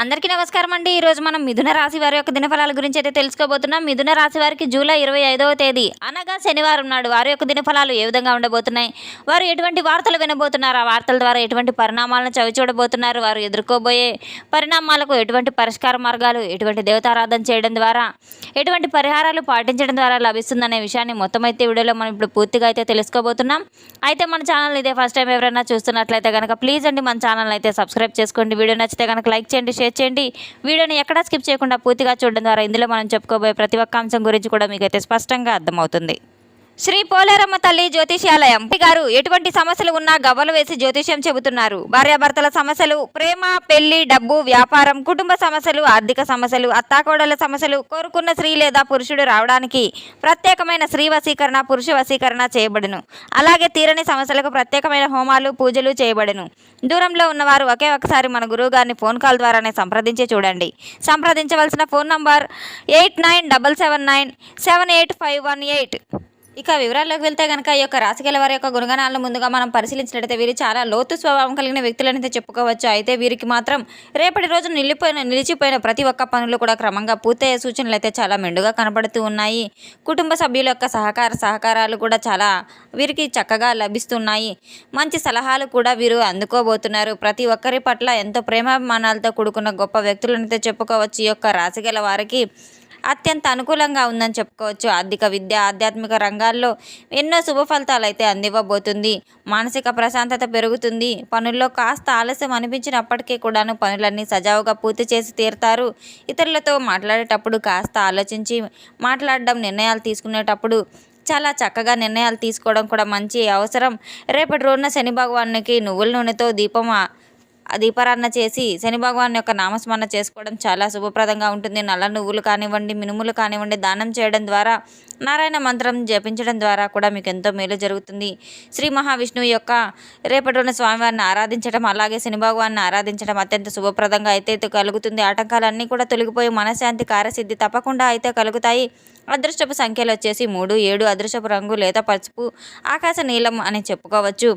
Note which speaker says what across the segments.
Speaker 1: అందరికీ నమస్కారం అండి. ఈరోజు మనం మిథున రాశి వారి యొక్క దినఫలాల గురించి అయితే తెలుసుకోబోతున్నాం. మిథున రాశి వారికి జూలై 25వ తేదీ అనగా శనివారం నాడు వారి యొక్క దినఫలాలు ఏ విధంగా ఉండబోతున్నాయి, వారు ఎటువంటి వార్తలు వినబోతున్నారు, ఆ వార్తల ద్వారా ఎటువంటి పరిణామాలను చవిచూడబోతున్నారు, వారు ఎదుర్కోబోయే పరిణామాలకు ఎటువంటి పరిష్కార మార్గాలు, ఎటువంటి దేవతారాధన చేయడం ద్వారా, ఎటువంటి పరిహారాలు పాటించడం ద్వారా లభిస్తుందనే విషయాన్ని మొత్తం అయితే వీడియోలో మనం ఇప్పుడు పూర్తిగా అయితే తెలుసుకోబోతున్నాం. అయితే మన ఛానల్ ఇదే ఫస్ట్ టైం ఎవరైనా చూస్తున్నట్లయితే కనుక ప్లీజ్ అండి మన ఛానల్ అయితే సబ్స్క్రైబ్ చేసుకోండి. వీడియో నచ్చితే కనుక లైక్ చేయండి, షేర్ చేయండి. వీడియోని ఎక్కడా స్కిప్ చేయకుండా పూర్తిగా చూడడం ద్వారా ఇందులో మనం చెప్పుకోబోయే ప్రతి ఒక్క అంశం గురించి కూడా మీకైతే స్పష్టంగా అర్థమవుతుంది. శ్రీ పోలేరమ్మ తల్లి జ్యోతిష్యాలయం గారు ఎటువంటి సమస్యలు ఉన్నా గవ్వలు వేసి జ్యోతిష్యం చెబుతున్నారు. భార్యాభర్తల సమస్యలు, ప్రేమ, పెళ్లి, డబ్బు, వ్యాపారం, కుటుంబ సమస్యలు, ఆర్థిక సమస్యలు, అత్తాకోడల సమస్యలు, కోరుకున్న స్త్రీ లేదా పురుషుడు రావడానికి ప్రత్యేకమైన స్త్రీ వశీకరణ, పురుష వశీకరణ చేయబడును. అలాగే తీరని సమస్యలకు ప్రత్యేకమైన హోమాలు, పూజలు చేయబడును. దూరంలో ఉన్నవారు ఒకే ఒకసారి మన గురువు గారిని ఫోన్ కాల్ ద్వారానే సంప్రదించి చూడండి. సంప్రదించవలసిన ఫోన్ నంబర్ 8977978518. ఇక వివరాల్లోకి వెళ్తే కనుక ఈ యొక్క రాశిగల వారి యొక్క గుణగణాలను ముందుగా మనం పరిశీలించినట్లయితే వీరు చాలా లోతు స్వభావం కలిగిన వ్యక్తులనైతే చెప్పుకోవచ్చు. అయితే వీరికి మాత్రం రేపటి రోజు నిలిచిపోయిన ప్రతి ఒక్క పనులు కూడా క్రమంగా పూర్తయ్యే సూచనలు అయితే చాలా మెండుగా కనబడుతూ ఉన్నాయి. కుటుంబ సభ్యుల యొక్క సహకారాలు కూడా చాలా వీరికి చక్కగా లభిస్తున్నాయి. మంచి సలహాలు కూడా వీరు అందుకోబోతున్నారు. ప్రతి ఒక్కరి పట్ల ఎంతో ప్రేమాభిమానాలతో కూడుకున్న గొప్ప వ్యక్తులనైతే చెప్పుకోవచ్చు. ఈ యొక్క రాశిగల వారికి అత్యంత అనుకూలంగా ఉందని చెప్పుకోవచ్చు. ఆర్థిక, విద్య, ఆధ్యాత్మిక రంగాల్లో ఎన్నో శుభ ఫలితాలు అయితే అందివ్వబోతుంది. మానసిక ప్రశాంతత పెరుగుతుంది. పనుల్లో కాస్త ఆలస్యం అనిపించినప్పటికీ కూడాను పనులన్నీ సజావుగా పూర్తి చేసి తీరుతారు. ఇతరులతో మాట్లాడేటప్పుడు కాస్త ఆలోచించి మాట్లాడడం, నిర్ణయాలు తీసుకునేటప్పుడు చాలా చక్కగా నిర్ణయాలు తీసుకోవడం కూడా మంచి అవసరం. రేపటి రోజున శని భగవానునికి నువ్వుల నూనెతో దీపారాధన చేసి శని భగవాన్ యొక్క నామస్మరణ చేసుకోవడం చాలా శుభప్రదంగా ఉంటుంది. నల్ల నువ్వులు కానివ్వండి, మినుములు కానివ్వండి దానం చేయడం ద్వారా, నారాయణ మంత్రం జపించడం ద్వారా కూడా మీకు ఎంతో మేలు జరుగుతుంది. శ్రీ మహావిష్ణువు యొక్క రేపటి రోజున స్వామివారిని ఆరాధించడం, అలాగే శని భగవాన్ని ఆరాధించడం అత్యంత శుభప్రదంగా అయితే కలుగుతుంది. ఆటంకాలన్నీ కూడా తొలగిపోయి మనశ్శాంతి, కార్యసిద్ధి తప్పకుండా అయితే కలుగుతాయి. అదృష్టపు సంఖ్యలు వచ్చేసి 3, 7. అదృష్టపు రంగు లేత పసుపు, ఆకాశ నీలం అని చెప్పుకోవచ్చు.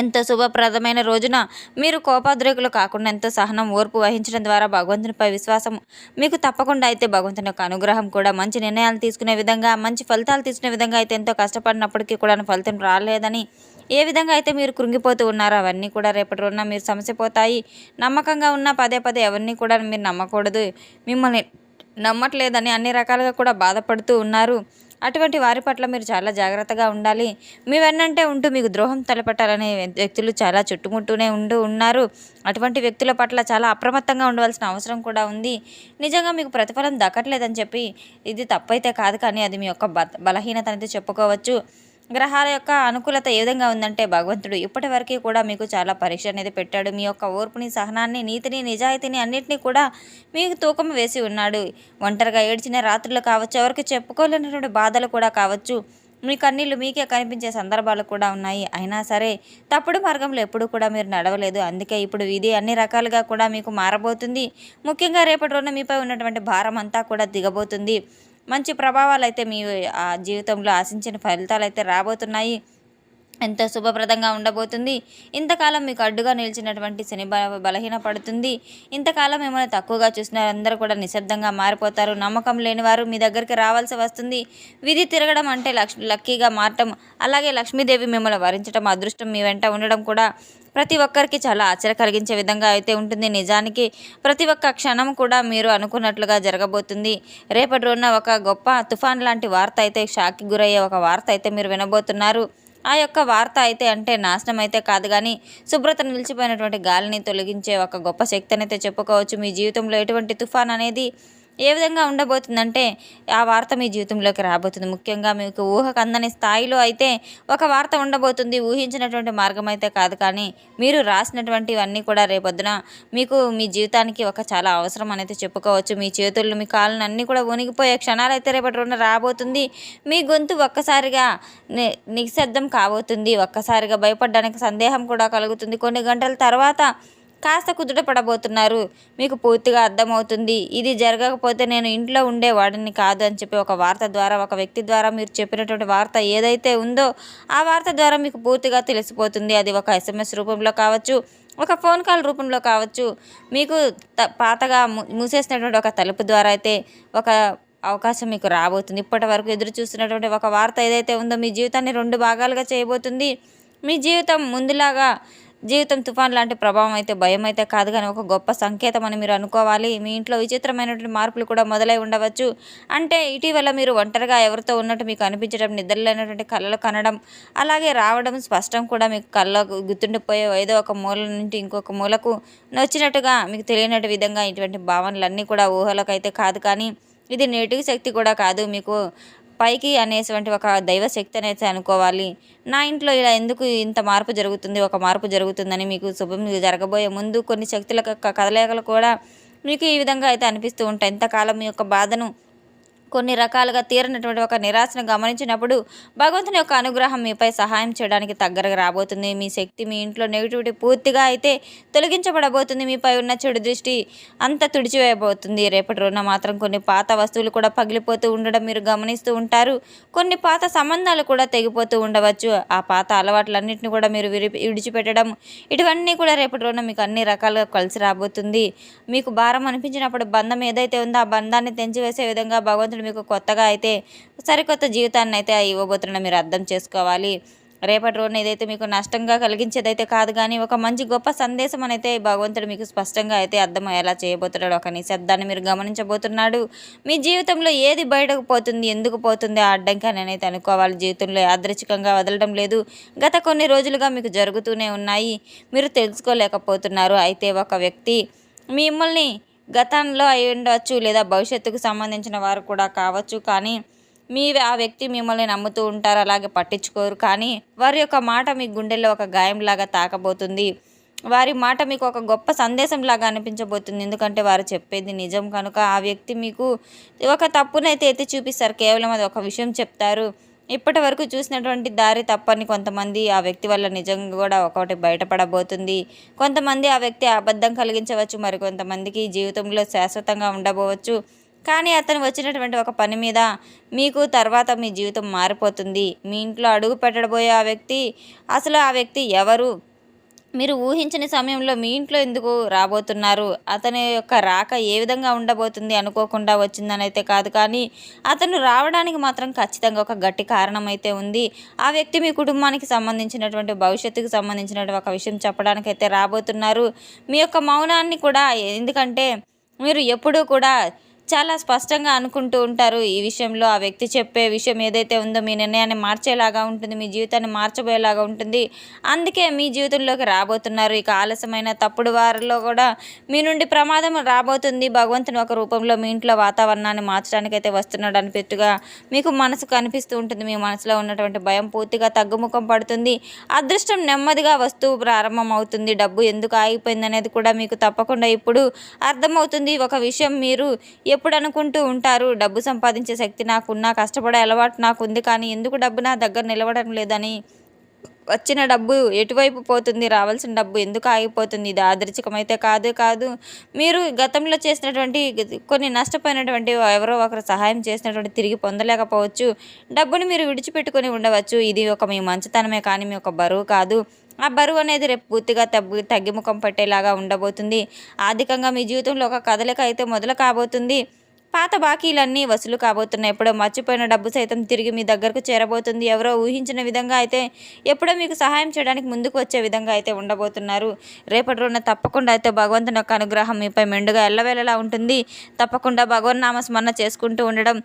Speaker 1: ఎంతో శుభప్రదమైన రోజున మీరు కోపాద్రేకులు కాకుండా ఎంతో సహనం, ఓర్పు వహించడం ద్వారా భగవంతునిపై విశ్వాసం మీకు తప్పకుండా అయితే భగవంతుని యొక్క అనుగ్రహం కూడా మంచి నిర్ణయాలు తీసుకునే విధంగా, మంచి ఫలితాలు తీసుకునే విధంగా అయితే ఎంతో కష్టపడినప్పటికీ కూడా ఫలితం రాలేదని ఏ విధంగా అయితే మీరు కృంగిపోతూ ఉన్నారో అవన్నీ కూడా రేపటి రోజున మీరు సమసిపోతాయి. నమ్మకంగా ఉన్న పదే ఎవరిని కూడా మీరు నమ్మకూడదు. మిమ్మల్ని నమ్మట్లేదని అన్ని రకాలుగా కూడా బాధపడుతూ ఉన్నారు. అటువంటి వారి పట్ల మీరు చాలా జాగ్రత్తగా ఉండాలి. మీ వెన్నంటే ఉంటూ మీకు ద్రోహం తలపెట్టాలనే వ్యక్తులు చాలా చుట్టుముట్టూనే ఉన్నారు. అటువంటి వ్యక్తుల పట్ల చాలా అప్రమత్తంగా ఉండవలసిన అవసరం కూడా ఉంది. నిజంగా మీకు ప్రతిఫలం దక్కట్లేదని చెప్పి ఇది తప్పైతే కాదు, కానీ అది మీ యొక్క బలహీనత అనేది చెప్పుకోవచ్చు. గ్రహాల యొక్క అనుకూలత ఏ విధంగా ఉందంటే భగవంతుడు ఇప్పటి వరకు కూడా మీకు చాలా పరీక్ష అనేది పెట్టాడు. మీ యొక్క ఓర్పుని, సహనాన్ని, నీతిని, నిజాయితీని అన్నింటినీ కూడా మీకు తూకం వేసి ఉన్నాడు. ఒంటరిగా ఏడ్చిన రాత్రులు కావచ్చు, ఎవరికి చెప్పుకోలేనటువంటి బాధలు కూడా కావచ్చు, మీ కన్నీళ్ళు మీకే కనిపించే సందర్భాలు కూడా ఉన్నాయి. అయినా సరే తప్పుడు మార్గంలో ఎప్పుడు కూడా మీరు నడవలేదు. అందుకే ఇప్పుడు ఇది అన్ని రకాలుగా కూడా మీకు మారబోతుంది. ముఖ్యంగా రేపటి రోజున మీపై ఉన్నటువంటి భారం అంతా కూడా దిగబోతుంది. మంచి ప్రభావాలు అయితే మీ జీవితంలో ఆశించిన ఫలితాలు అయితే రాబోతున్నాయి. ఎంతో శుభప్రదంగా ఉండబోతుంది. ఇంతకాలం మీకు అడ్డుగా నిలిచినటువంటి శని బలహీన పడుతుంది. ఇంతకాలం మిమ్మల్ని తక్కువగా చూసిన అందరూ కూడా నిశ్శబ్దంగా మారిపోతారు. నమ్మకం లేని వారు మీ దగ్గరికి రావాల్సి వస్తుంది. విధి తిరగడం అంటే లక్కీగా మారటం, అలాగే లక్ష్మీదేవి మిమ్మల్ని వరించడం, అదృష్టం మీ వెంట ఉండడం కూడా ప్రతి ఒక్కరికి చాలా ఆశ్చర్య కలిగించే విధంగా అయితే ఉంటుంది. నిజానికి ప్రతి ఒక్క క్షణం కూడా మీరు అనుకున్నట్లుగా జరగబోతుంది. రేపటి రోజున ఒక గొప్ప తుఫాన్ లాంటి వార్త అయితే, షాక్కి గురయ్యే ఒక వార్త అయితే మీరు వినబోతున్నారు. ఆ యొక్క వార్త అయితే అంటే నాశనం అయితే కాదు, కానీ శుభ్రత నిలిచిపోయినటువంటి గాలిని తొలగించే ఒక గొప్ప శక్తి అయితే చెప్పుకోవచ్చు. మీ జీవితంలో ఎటువంటి తుఫాన్ అనేది ఏ విధంగా ఉండబోతుందంటే ఆ వార్త మీ జీవితంలోకి రాబోతుంది. ముఖ్యంగా మీకు ఊహకు అందని స్థాయిలో అయితే ఒక వార్త ఉండబోతుంది. ఊహించినటువంటి మార్గం అయితే కాదు, కానీ మీరు రాసినటువంటివన్నీ కూడా రేపొద్దున మీకు మీ జీవితానికి ఒక చాలా అవసరం అనేది చెప్పుకోవచ్చు. మీ చేతులు, మీ కాళ్ళను అన్నీ కూడా వణిగిపోయే క్షణాలు అయితే రేపటి రోజున రాబోతుంది. మీ గొంతు ఒక్కసారిగా నిశ్శబ్దం కాబోతుంది. ఒక్కసారిగా భయపడడానికి సందేహం కూడా కలుగుతుంది. కొన్ని గంటల తర్వాత కాస్త కుదుట పడబోతున్నారు. మీకు పూర్తిగా అర్థమవుతుంది. ఇది జరగకపోతే నేను ఇంట్లో ఉండేవాడిని కాదు అని చెప్పి ఒక వార్త ద్వారా, ఒక వ్యక్తి ద్వారా మీరు చెప్పినటువంటి వార్త ఏదైతే ఉందో ఆ వార్త ద్వారా మీకు పూర్తిగా తెలిసిపోతుంది. అది ఒక SMS రూపంలో కావచ్చు, ఒక ఫోన్ కాల్ రూపంలో కావచ్చు, మీకు పాతగా మూసేసినటువంటి ఒక తలుపు ద్వారా అయితే ఒక అవకాశం మీకు రాబోతుంది. ఇప్పటి వరకు ఎదురు చూస్తున్నటువంటి ఒక వార్త ఏదైతే ఉందో మీ జీవితాన్ని 2 భాగాలుగా చేయబోతుంది. మీ జీవితం ముందులాగా జీవితం తుఫాన్ లాంటి ప్రభావం అయితే భయం అయితే కాదు కానీ ఒక గొప్ప సంకేతం అని మీరు అనుకోవాలి. మీ ఇంట్లో విచిత్రమైనటువంటి మార్పులు కూడా మొదలై ఉండవచ్చు. అంటే ఇటీవల మీరు ఒంటరిగా ఎవరితో ఉన్నట్టు మీకు అనిపించడం, నిద్రలేనటువంటి కలలు కనడం, అలాగే రావడం స్పష్టం కూడా మీకు కళ్ళకు గుర్తుండిపోయే ఏదో ఒక మూల నుండి ఇంకొక మూలకు నచ్చినట్టుగా మీకు తెలియనట్టు విధంగా ఇటువంటి భావనలన్నీ కూడా ఊహలకైతే కాదు కానీ ఇది నెగిటివ్ శక్తి కూడా కాదు. మీకు పైకి అనేటువంటి ఒక దైవ శక్తి అనేది అనుకోవాలి. నా ఇంట్లో ఇలా ఎందుకు ఇంత మార్పు జరుగుతుంది, ఒక మార్పు జరుగుతుందని మీకు శుభం జరగబోయే ముందు కొన్ని శక్తుల కదలికలు కూడా మీకు ఈ విధంగా అయితే అనిపిస్తూ ఉంటాయి. ఇంతకాలం మీ యొక్క బాధను కొన్ని రకాలుగా తీరనటువంటి ఒక నిరాశను గమనించినప్పుడు భగవంతుని యొక్క అనుగ్రహం మీపై సహాయం చేయడానికి దగ్గరగా రాబోతుంది. మీ శక్తి మీ ఇంట్లో నెగిటివిటీ పూర్తిగా అయితే తొలగించబడబోతుంది. మీపై ఉన్న చెడు దృష్టి అంతా తుడిచివేయబోతుంది. రేపటి రోజున మాత్రం కొన్ని పాత వస్తువులు కూడా పగిలిపోతూ ఉండడం మీరు గమనిస్తూ ఉంటారు. కొన్ని పాత సంబంధాలు కూడా తెగిపోతూ ఉండవచ్చు. ఆ పాత అలవాట్లన్నింటినీ కూడా మీరు విడిచిపెట్టడం ఇటువన్నీ కూడా రేపటి రోజున మీకు అన్ని రకాలుగా కలిసి రాబోతుంది. మీకు భారం అనిపించినప్పుడు బంధం ఏదైతే ఉందో ఆ బంధాన్ని తెంచివేసే విధంగా భగవంతుడు మీకు కొత్తగా అయితే సరికొత్త జీవితాన్ని అయితే ఇవ్వబోతున్నా మీరు అర్థం చేసుకోవాలి. రేపటి రోజున ఏదైతే మీకు నష్టంగా కలిగించేదైతే కాదు కానీ ఒక మంచి గొప్ప సందేశం అయితే భగవంతుడు మీకు స్పష్టంగా అయితే అర్థమయ్యేలా చేయబోతున్నాడు. ఒక నిశ్శబ్దాన్ని మీరు గమనించబోతున్నాడు. మీ జీవితంలో ఏది బయటకు పోతుంది, ఎందుకు పోతుంది ఆ అడ్డంకి అని అయితే అనుకోవాలి. జీవితంలో యాదృచ్ఛికంగా వదలడం లేదు. గత కొన్ని రోజులుగా మీకు జరుగుతూనే ఉన్నాయి, మీరు తెలుసుకోలేకపోతున్నారు. అయితే ఒక వ్యక్తి మిమ్మల్ని గతంలో అయి ఉండవచ్చు లేదా భవిష్యత్తుకు సంబంధించిన వారు కూడా కావచ్చు. కానీ ఆ వ్యక్తి మిమ్మల్ని నమ్ముతూ ఉంటారు, అలాగే పట్టించుకోరు. కానీ వారి యొక్క మాట మీ గుండెల్లో ఒక గాయంలాగా తాకబోతుంది. వారి మాట మీకు ఒక గొప్ప సందేశంలాగా అనిపించబోతుంది. ఎందుకంటే వారు చెప్పేది నిజం కనుక ఆ వ్యక్తి మీకు ఒక తప్పునైతే ఎత్తి చూపిస్తారు. కేవలం అది ఒక విషయం చెప్తారు. ఇప్పటి వరకు చూసినటువంటి దారి తప్పని కొంతమంది ఆ వ్యక్తి వల్ల నిజంగా కూడా ఒకటి బయటపడబోతుంది. కొంతమంది ఆ వ్యక్తి అబద్ధం కలిగించవచ్చు, మరి కొంతమందికి జీవితంలో శాశ్వతంగా ఉండబోవచ్చు. కానీ అతను వచ్చినటువంటి ఒక పని మీద మీకు తర్వాత మీ జీవితం మారిపోతుంది. మీ ఇంట్లో అడుగు పెట్టబోయే ఆ వ్యక్తి అసలు ఆ వ్యక్తి ఎవరు, మీరు ఊహించని సమయంలో మీ ఇంట్లో ఎందుకు రాబోతున్నారు, అతని యొక్క రాక ఏ విధంగా ఉండబోతుంది అనుకోకుండా వచ్చిందని అయితే కాదు కానీ అతను రావడానికి మాత్రం ఖచ్చితంగా ఒక గట్టి కారణం అయితే ఉంది. ఆ వ్యక్తి మీ కుటుంబానికి సంబంధించినటువంటి భవిష్యత్తుకు సంబంధించినటువంటి ఒక విషయం చెప్పడానికైతే రాబోతున్నారు. మీ యొక్క మౌనాన్ని కూడా, ఎందుకంటే మీరు ఎప్పుడూ కూడా చాలా స్పష్టంగా అనుకుంటూ ఉంటారు. ఈ విషయంలో ఆ వ్యక్తి చెప్పే విషయం ఏదైతే ఉందో మీ నిర్ణయాన్ని మార్చేలాగా ఉంటుంది, మీ జీవితాన్ని మార్చబోయేలాగా ఉంటుంది. అందుకే మీ జీవితంలోకి రాబోతున్నారు. ఇక ఆలస్యమైన తప్పుడు వారిలో కూడా మీ నుండి ప్రమాదం రాబోతుంది. భగవంతుని ఒక రూపంలో మీ ఇంట్లో వాతావరణాన్ని మార్చడానికైతే వస్తున్నాడు అనిపెట్టుగా మీకు మనసుకు అనిపిస్తూ ఉంటుంది. మీ మనసులో ఉన్నటువంటి భయం పూర్తిగా తగ్గుముఖం పడుతుంది. అదృష్టం నెమ్మదిగా వస్తూ ప్రారంభం అవుతుంది. డబ్బు ఎందుకు ఆగిపోయింది అనేది కూడా మీకు తప్పకుండా ఇప్పుడు అర్థమవుతుంది. ఒక విషయం మీరు ఎప్పుడు అనుకుంటూ ఉంటారు, డబ్బు సంపాదించే శక్తి నాకున్నా, కష్టపడే అలవాటు నాకుంది, కానీ ఎందుకు డబ్బు నా దగ్గర నిలవడం లేదని. వచ్చిన డబ్బు ఎటువైపు పోతుంది, రావాల్సిన డబ్బు ఎందుకు ఆగిపోతుంది. ఇది యాదృచ్ఛికమైతే కాదు. మీరు గతంలో చేసినటువంటి కొన్ని నష్టపోయినటువంటి ఎవరో ఒకరు సహాయం చేసినటువంటి తిరిగి పొందలేకపోవచ్చు. డబ్బుని మీరు విడిచిపెట్టుకొని ఉండవచ్చు. ఇది ఒక మీ మంచితనమే కానీ మీ ఒక బరువు కాదు. ఆ బరువు అనేది రేపు పూర్తిగా తగ్గిముఖం పట్టేలాగా ఉండబోతుంది. ఆర్థికంగా మీ జీవితంలో ఒక కదలిక అయితే మొదలు కాబోతుంది. పాత బాకీలన్నీ వసూలు కాబోతున్నాయి. ఎప్పుడో మర్చిపోయిన డబ్బు సైతం తిరిగి మీ దగ్గరకు చేరబోతుంది. ఎవరో ఊహించిన విధంగా అయితే ఎప్పుడో మీకు సహాయం చేయడానికి ముందుకు వచ్చే విధంగా అయితే ఉండబోతున్నారు. రేపటి రోజున తప్పకుండా అయితే భగవంతుని యొక్క అనుగ్రహం మీపై మెండుగా ఎల్లవేళలా ఉంటుంది. తప్పకుండా భగవన్నామ స్మరణ చేసుకుంటూ ఉండడం,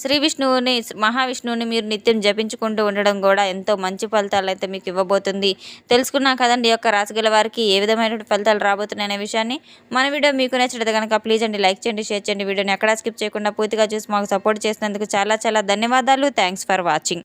Speaker 1: శ్రీ విష్ణువుని, మహావిష్ణువుని మీరు నిత్యం జపించుకుంటూ ఉండడం కూడా ఎంతో మంచి ఫలితాలు అయితే మీకు ఇవ్వబోతుంది. తెలుసుకున్నాం కదండి ఈ యొక్క రాశిగల వారికి ఏ విధమైన ఫలితాలు రాబోతున్నాయనే విషయాన్ని. మన వీడియో మీకు నచ్చినట్లయితే కనుక ప్లీజ్ అండి లైక్ చేయండి, షేర్ చేయండి. వీడియోని ఎక్కడ స్కిప్ చేయకుండా పూర్తిగా చూసి మాకు సపోర్ట్ చేసినందుకు చాలా ధన్యవాదాలు. Thanks for watching.